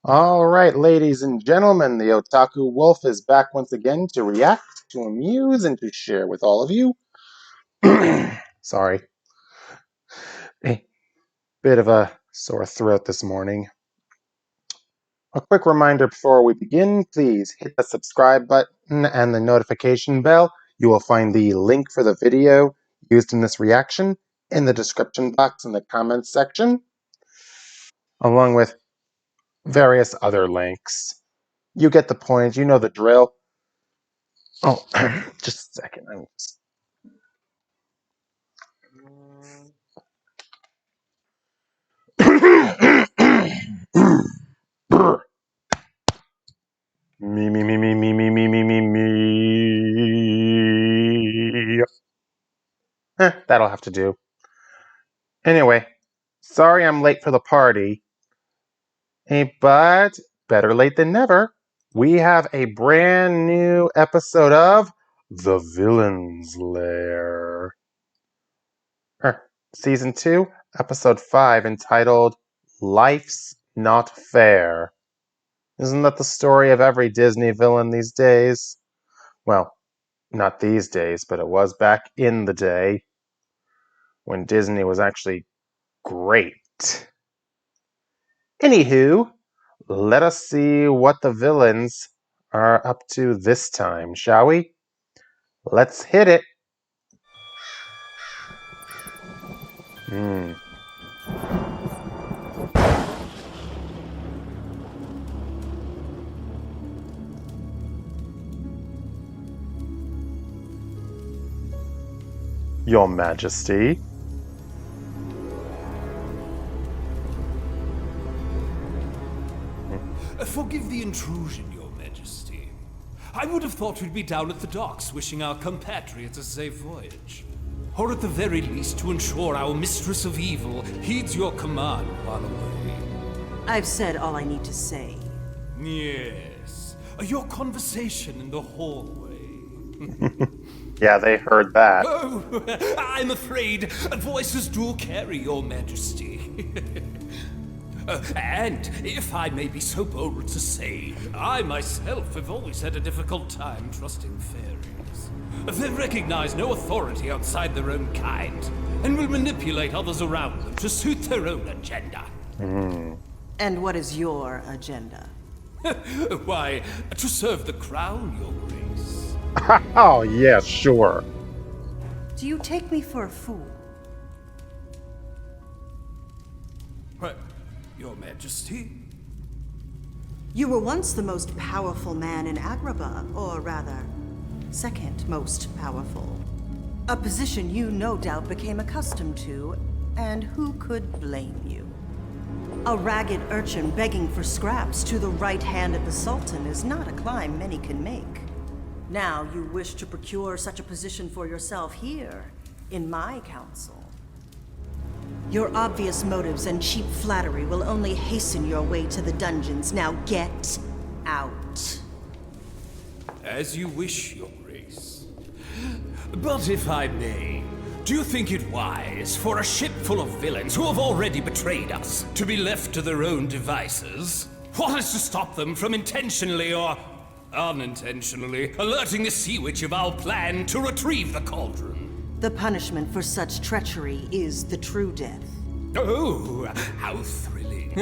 Alright, ladies and gentlemen, the Otaku Wolf is back once again to react, to amuse, and to share with all of you. Sorry. A bit of a sore throat this morning. A quick reminder before we begin, please hit the subscribe button and the notification bell. You will find the link for the video used in this reaction in the description box in the comments section, along with various other links. You get the point, you know the drill. Oh, just a second. Me. That'll have to do. Anyway, sorry I'm late for the party. But better late than never. We have a brand new episode of The Villains Lair. Season 2, Episode 5, entitled Life's Not Fair. Isn't that the story of every Disney villain these days? Well, not these days, but it was back in the day when Disney was actually great. Anywho, let us see what the villains are up to this time, shall we? Let's hit it. Your Majesty. Forgive the intrusion, Your Majesty. I would have thought we'd be down at the docks wishing our compatriots a safe voyage. Or at the very least to ensure our Mistress of Evil heeds your command while away. I've said all I need to say. Yes. Your conversation in the hallway. Yeah, they heard that. Oh, I'm afraid voices do carry, Your Majesty. And, if I may be so bold to say, I myself have always had a difficult time trusting fairies. They recognize no authority outside their own kind, and will manipulate others around them to suit their own agenda. And what is your agenda? Why, to serve the crown, Your Grace. Oh, yeah, sure. Do you take me for a fool? What, Your Majesty? You were once the most powerful man in Agrabah, or rather, second most powerful. A position you no doubt became accustomed to, and who could blame you? A ragged urchin begging for scraps to the right hand of the Sultan is not a climb many can make. Now you wish to procure such a position for yourself here, in my council. Your obvious motives and cheap flattery will only hasten your way to the dungeons. Now get out. As you wish, Your Grace. But if I may, do you think it wise for a ship full of villains who have already betrayed us to be left to their own devices? What is to stop them from intentionally or unintentionally alerting the Sea Witch of our plan to retrieve the cauldron? The punishment for such treachery is the true death. Oh, how thrilling.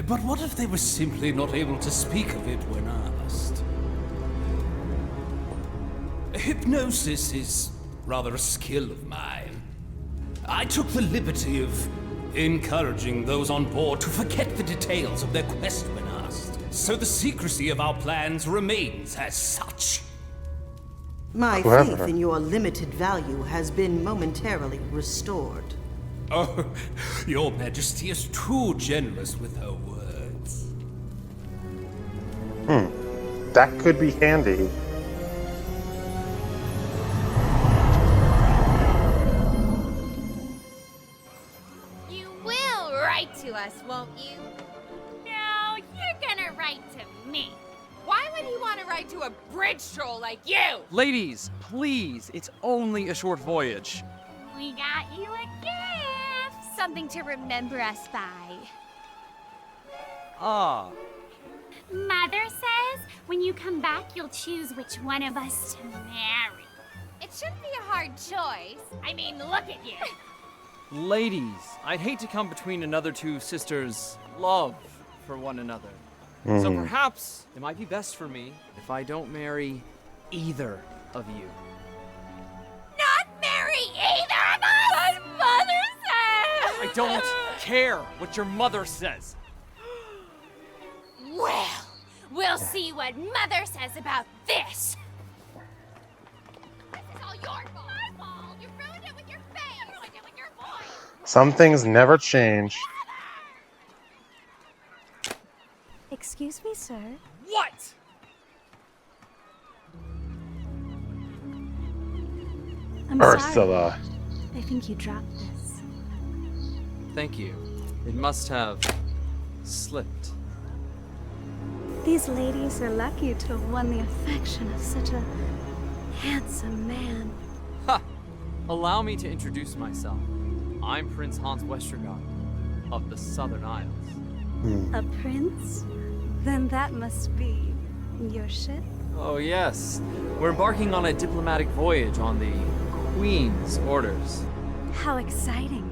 But what if they were simply not able to speak of it when asked? Hypnosis is rather a skill of mine. I took the liberty of encouraging those on board to forget the details of their quest when asked, so the secrecy of our plans remains as such. My Clever. faith in your limited value has been momentarily restored. Oh, Your Majesty is too generous with her words. That could be handy. You will write to us, won't you? No, you're gonna write to me. Why would he want to write to a bridge troll like you? Ladies, please, it's only a short voyage. We got you a gift. Something to remember us by. Ah, Mother says when you come back, you'll choose which one of us to marry. It shouldn't be a hard choice. I mean, look at you. ladies, I'd hate to come between another two sisters' love for one another. So perhaps it might be best for me if I don't marry either of you. Not marry either of us! What Mother says! I don't care what your mother says. Well, we'll see what Mother says about this. This is all your fault. My fault. You ruined it with your face. You ruined it with your voice. Some things never change. Excuse me, sir. What? I'm Ursula. sorry. I think you dropped this. Thank you. It must have slipped. These ladies are lucky to have won the affection of such a handsome man. Ha! Allow me to introduce myself. I'm Prince Hans Westergaard of the Southern Isles. A prince? Then that must be your ship? Oh, yes. We're embarking on a diplomatic voyage on the Queen's orders. How exciting.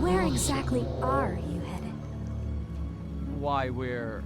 Where exactly are you headed? Why, we're...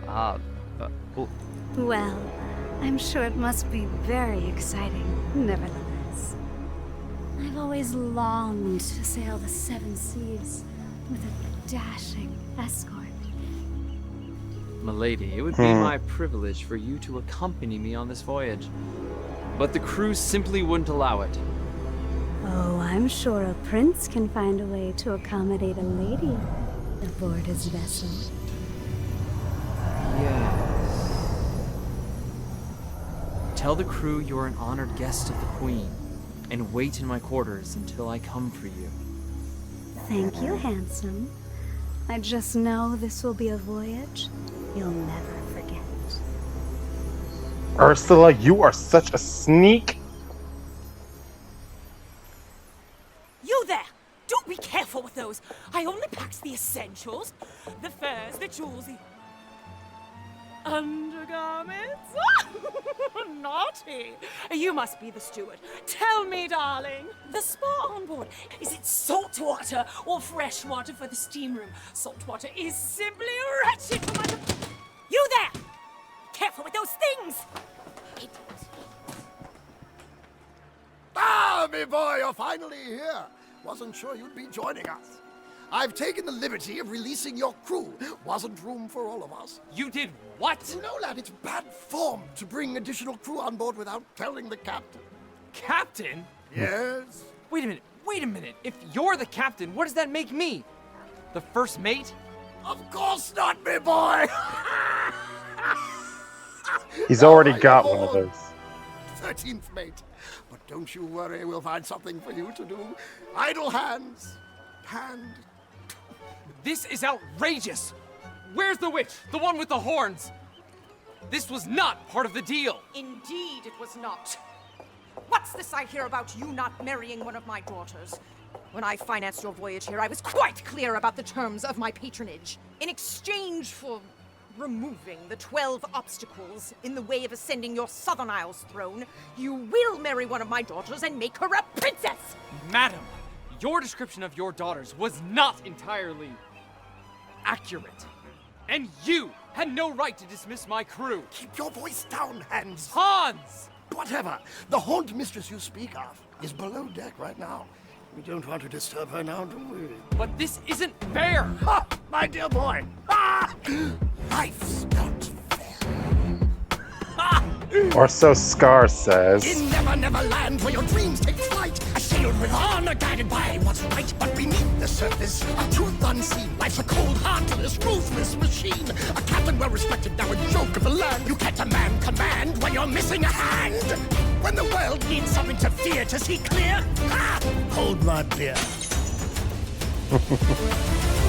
oh, Well, I'm sure it must be very exciting, nevertheless. I've always longed to sail the seven seas with a dashing escort. Milady, it would be my privilege for you to accompany me on this voyage. But the crew simply wouldn't allow it. Oh, I'm sure a prince can find a way to accommodate a lady aboard his vessel. Yes. Tell the crew you're an honored guest of the Queen, and wait in my quarters until I come for you. Thank you, handsome. I just know this will be a voyage you'll never forget. Ursula, you are such a sneak. You there! Do be careful with those. I only packed the essentials. The furs, the jewels, the undergarments. Naughty. You must be the steward. Tell me, darling. The spa on board, is it salt water or fresh water for the steam room? Salt water is simply wretched for my... You there! Careful with those things! Ah, me boy, you're finally here. Wasn't sure you'd be joining us. I've taken the liberty of releasing your crew. Wasn't room for all of us. You did what? No, lad, it's bad form to bring additional crew on board without telling the captain. Captain? Yes? Wait a minute. If you're the captain, what does that make me? The first mate? Of course not, me boy! He's already Now, got I'm one of on. those. 13th mate. But don't you worry, we'll find something for you to do. Idle hands. Hand. This is outrageous! Where's the witch? The one with the horns? This was not part of the deal! Indeed it was not. What's this I hear about you not marrying one of my daughters? When I financed your voyage here, I was quite clear about the terms of my patronage. In exchange for removing the 12 obstacles in the way of ascending your Southern Isles throne, you will marry one of my daughters and make her a princess! Madam, your description of your daughters was not entirely accurate. And you had no right to dismiss my crew. Keep your voice down, Hans. Hans! Whatever. The haunt mistress you speak of is below deck right now. We don't want to disturb her now, do we? But this isn't fair! Ha! My dear boy! Ha! Life's not fair. Or so Scar says. In Never Land, where your dreams take flight, a sailed with honor, guided by what's right. But beneath the surface, a truth unseen, life's a cold, heartless, ruthless machine. A captain well respected, now a joke of the land. You can't a man command when you're missing a hand. When the world needs something to fear, to see clear, hold my beer.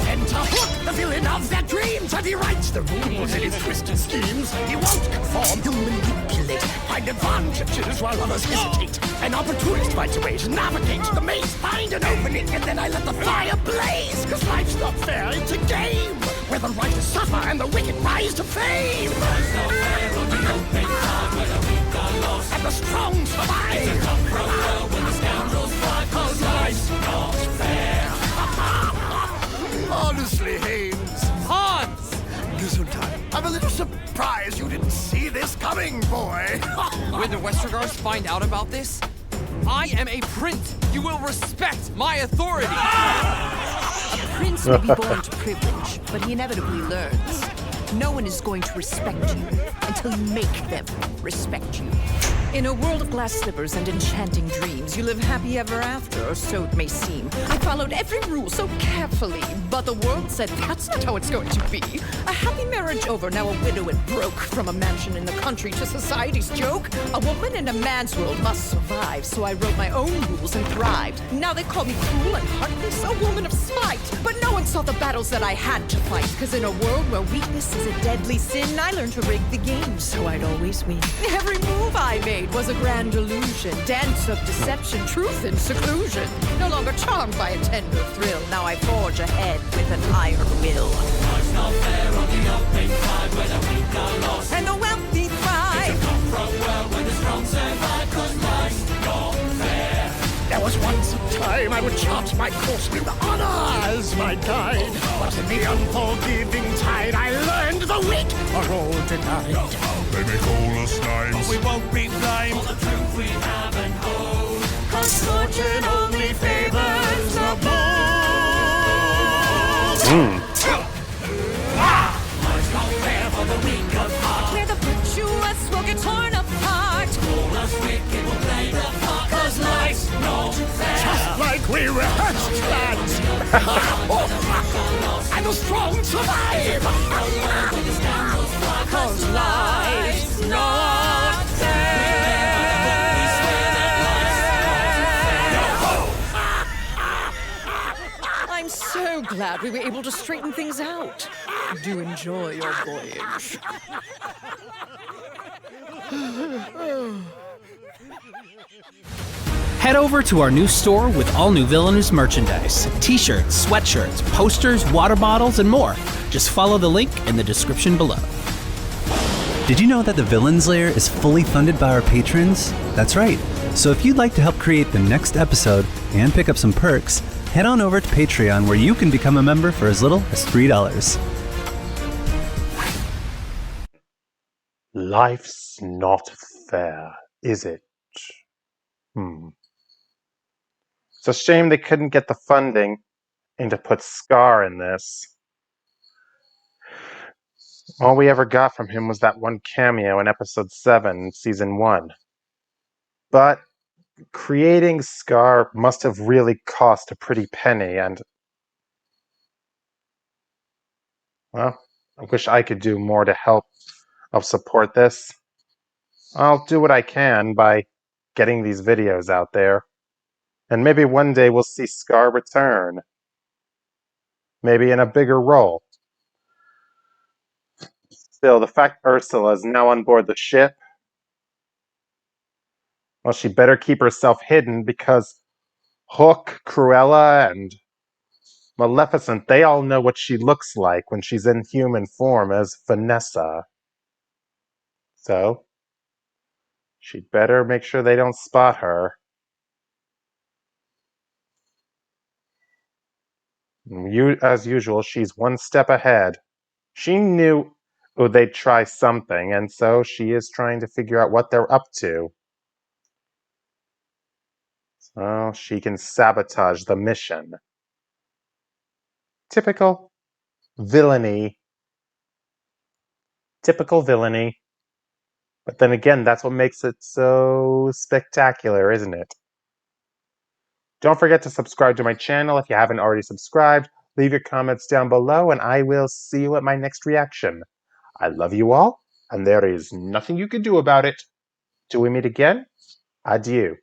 And to hook the villain of their dreams, and he writes the rules in his twisted schemes. He won't conform, he'll manipulate, find advantages while others hesitate. An opportunist finds a way to navigate the maze, find an opening, and then I let the fire blaze. Cause life's not fair, it's a game where the righteous suffer and the wicked rise to fame. Life's not fair on the open side where the weak are lost and the strong survive. It's a cutthroat world where the scoundrels thrive, cause life's not fair. Honestly, Haynes. Hans! Gesundheit. I'm a little surprised you didn't see this coming, boy. When the Westergars find out about this, I am a prince. You will respect my authority. A prince may be born to privilege, but he inevitably learns. No one is going to respect you until you make them respect you. In a world of glass slippers and enchanting dreams, you live happy ever after, or so it may seem. I followed every rule so carefully, but the world said that's not how it's going to be. A happy marriage over, now a widow and broke. From a mansion in the country to society's joke. A woman in a man's world must survive, so I wrote my own rules and thrived. Now they call me cruel and heartless, a woman of spite. But no one saw the battles that I had to fight, cause in a world where weakness is a deadly sin, I learned to rig the game so I'd always win. Every move I made was a grand illusion, dance of deception, truth and seclusion. No longer charmed by a tender thrill, now I forge ahead with an iron will. Life's not fair on the open side where the weak are lost and the wealthy thrive. It's a cutthroat world where the strong survive, cause life's not fair. There was once a time I would chart my course with honor as my guide. But in the unforgiving tide, I learned the weak are all denied. They may call us names, but we won't be blamed for the truth we have and hold. Cause fortune only favors the bold. Life's not fair for the weak of heart. Where the virtuous will get torn apart. All us wicked will play the part. Cause life's not fair. Just like we rehearsed plans. And the strong survive. Cause life's not fair. I'm so glad we were able to straighten things out. Do enjoy your voyage. Head over to our new store with all new Villainous merchandise, t-shirts, sweatshirts, posters, water bottles, and more. Just follow the link in the description below. Did you know that the Villains Lair is fully funded by our patrons? That's right. So if you'd like to help create the next episode and pick up some perks, head on over to Patreon where you can become a member for as little as $3. Life's not fair, is it? It's a shame they couldn't get the funding and to put Scar in this. All we ever got from him was that one cameo in episode 7, season 1. But creating Scar must have really cost a pretty penny, and well, I wish I could do more to help support this. I'll do what I can by getting these videos out there. And maybe one day we'll see Scar return. Maybe in a bigger role. Still, the fact Ursula is now on board the ship, well, she better keep herself hidden because Hook, Cruella, and Maleficent, they all know what she looks like when she's in human form as Vanessa. So, she'd better make sure they don't spot her. As usual, she's one step ahead. She knew they'd try something, and so she is trying to figure out what they're up to. So she can sabotage the mission. Typical villainy. Typical villainy. But then again, that's what makes it so spectacular, isn't it? Don't forget to subscribe to my channel if you haven't already subscribed. Leave your comments down below, and I will see you at my next reaction. I love you all, and there is nothing you can do about it. Till we meet again, adieu.